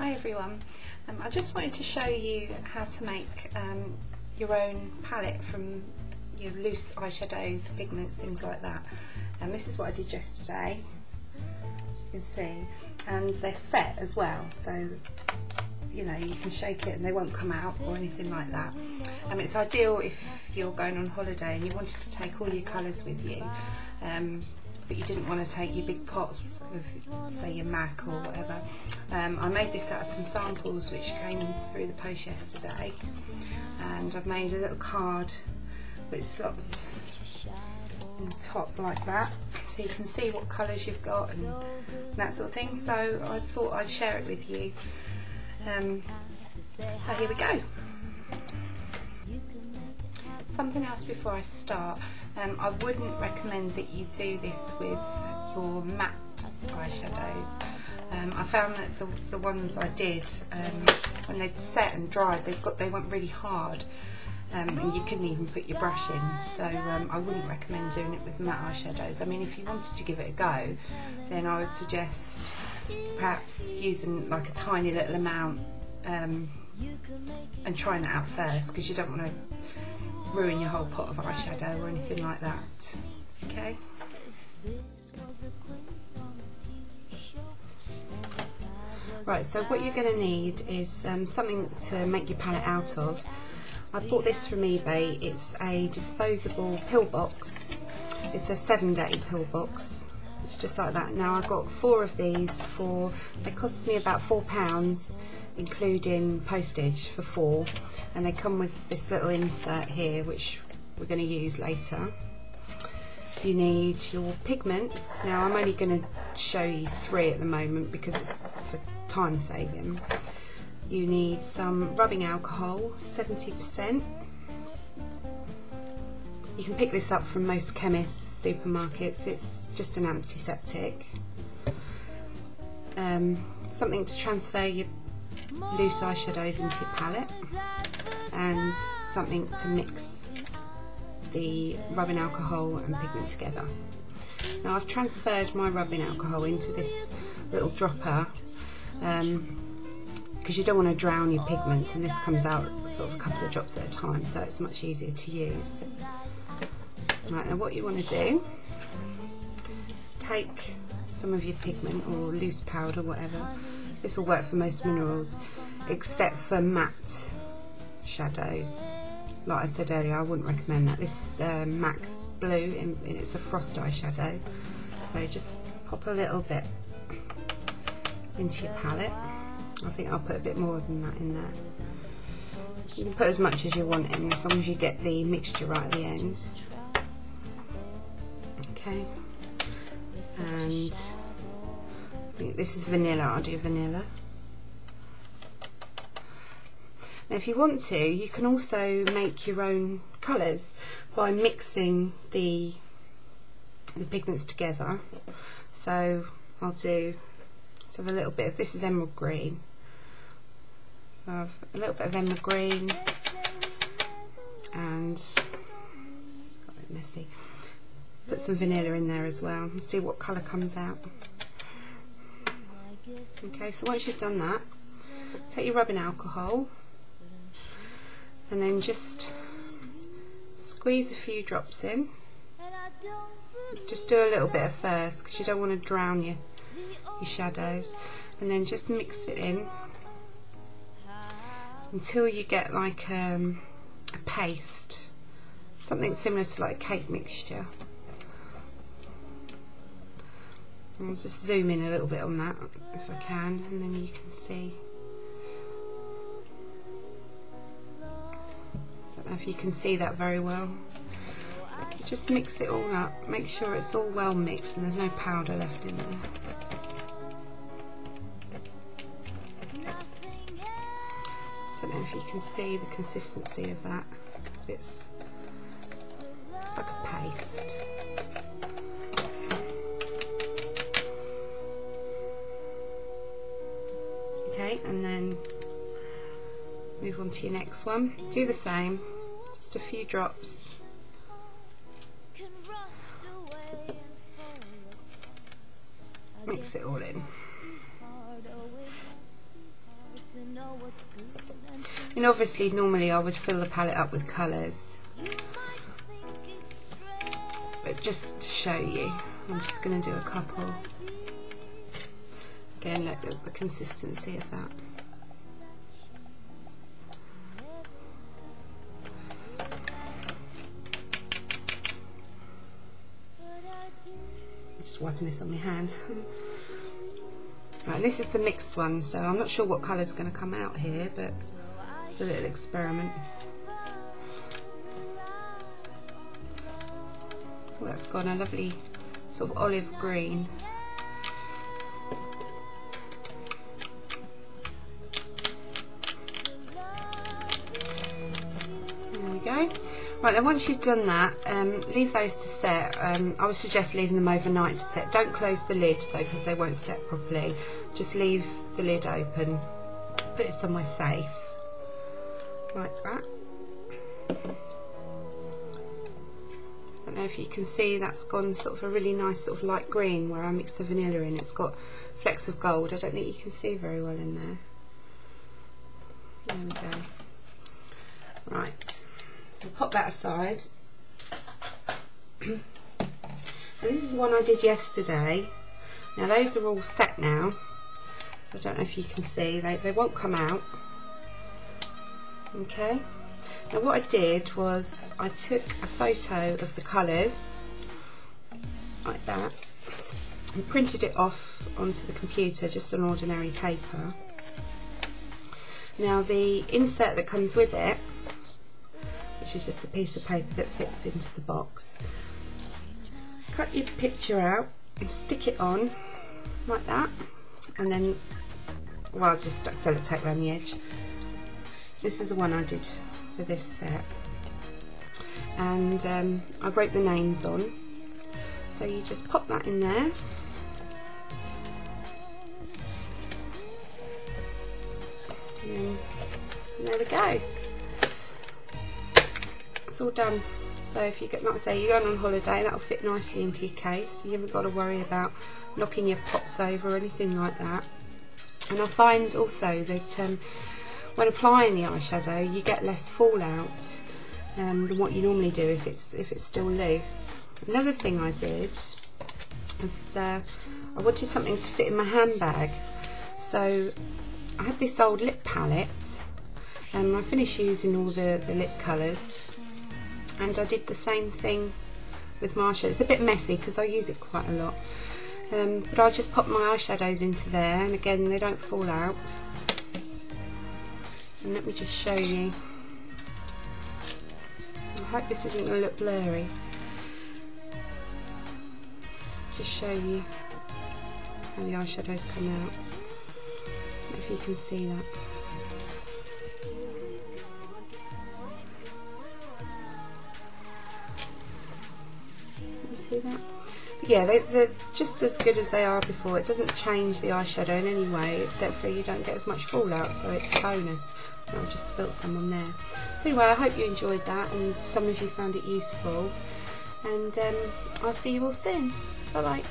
Hi everyone, I just wanted to show you how to make your own palette from your loose eyeshadows, pigments, things like that. And this is what I did yesterday, you can see, and they're set as well, so you know you can shake it and they won't come out or anything like that. It's ideal if you're going on holiday and you wanted to take all your colours with you, but you didn't want to take your big pots of, say, your MAC or whatever. I made this out of some samples which came through the post yesterday, and I've made a little card which slots in the top like that, so you can see what colours you've got and that sort of thing. So I thought I'd share it with you. So here we go. Something else before I start, I wouldn't recommend that you do this with your matte eyeshadows. I found that the ones I did, when they'd set and dried, they went really hard, and you couldn't even put your brush in. So I wouldn't recommend doing it with matte eyeshadows. I mean, if you wanted to give it a go, then I would suggest perhaps using like a tiny little amount and trying it out first, because you don't want to ruin your whole pot of eyeshadow or anything like that. Okay. Right, so what you're going to need is something to make your palette out of. I bought this from eBay. It's a disposable pill box. It's a 7-day pill box. It's just like that. Now I got 4 of these they cost me about £4, including postage for 4, and they come with this little insert here which we're going to use later. You need your pigments. Now I'm only going to show you 3 at the moment because it's for time saving. You need some rubbing alcohol, 70%. You can pick this up from most chemists, supermarkets. It's just an antiseptic. Something to transfer your loose eyeshadows into your palette, and something to mix the rubbing alcohol and pigment together. Now I've transferred my rubbing alcohol into this little dropper because you don't want to drown your pigments, and this comes out sort of a couple of drops at a time, so it's much easier to use. Right, now what you want to do is take some of your pigment or loose powder, whatever. This will work for most minerals except for matte shadows. Like I said earlier, I wouldn't recommend that. This is Max Blue, and it's a frost eyeshadow. So just pop a little bit into your palette. I think I'll put a bit more than that in there. You can put as much as you want in, as long as you get the mixture right at the end. Okay. And I think this is vanilla. I'll do vanilla. Now if you want to, you can also make your own colours by mixing the pigments together. So I'll do a little bit of, this is emerald green, so I have a little bit of emerald green, and got a bit messy. Put some vanilla in there as well and see what colour comes out. Okay, so once you've done that, take your rubbing alcohol and then just squeeze a few drops in. Just do a little bit at first because you don't want to drown your shadows, and then just mix it in until you get like a paste, something similar to like cake mixture. I'll just zoom in a little bit on that if I can, and then you can see. I don't know if you can see that very well. Just mix it all up, make sure it's all well mixed and there's no powder left in there. I don't know if you can see the consistency of that. It's like a paste. Okay, and then move on to your next one. Do the same, just a few drops. Mix it all in. And obviously normally I would fill the palette up with colours, but just to show you, I'm just going to do a couple. Again, look at the consistency of that. Just wiping this on my hand. Right, this is the mixed one, so I'm not sure what colour is going to come out here, but it's a little experiment. Oh, that's got a lovely sort of olive green. There we go. Right, then once you've done that, leave those to set. I would suggest leaving them overnight to set. Don't close the lid though, because they won't set properly. Just leave the lid open. Put it somewhere safe, like that. Don't know if you can see, that's gone sort of a really nice sort of light green where I mixed the vanilla in. It's got flecks of gold. I don't think you can see very well in there. There we go. Right. So pop that aside. And this is the one I did yesterday. Now those are all set now. I don't know if you can see, they won't come out. Okay. Now what I did was I took a photo of the colours like that and printed it off onto the computer, just on ordinary paper. Now the insert that comes with it, which is just a piece of paper that fits into the box, cut your picture out and stick it on like that, and then, well, just stuck sellotape around the edge. This is the one I did for this set, and I wrote the names on, so you just pop that in there, and there we go. It's all done. So if you get, like I say, you're going on holiday, that'll fit nicely into your case. You haven't got to worry about knocking your pots over or anything like that. And I find also that when applying the eyeshadow, you get less fallout than what you normally do if it's still loose. Another thing I did was I wanted something to fit in my handbag, so I had this old lip palette, and I finished using all the lip colours, and I did the same thing with my eyeshadow. It's a bit messy because I use it quite a lot, but I just pop my eyeshadows into there, and again they don't fall out. And let me just show you. I hope this isn't going to look blurry. Just show you how the eyeshadows come out. If you can see that. You see that? But yeah, they're just as good as they are before. It doesn't change the eyeshadow in any way, except for you don't get as much fallout, so it's a bonus. I've just spilt some on there. So anyway, I hope you enjoyed that, and some of you found it useful, and I'll see you all soon. Bye bye.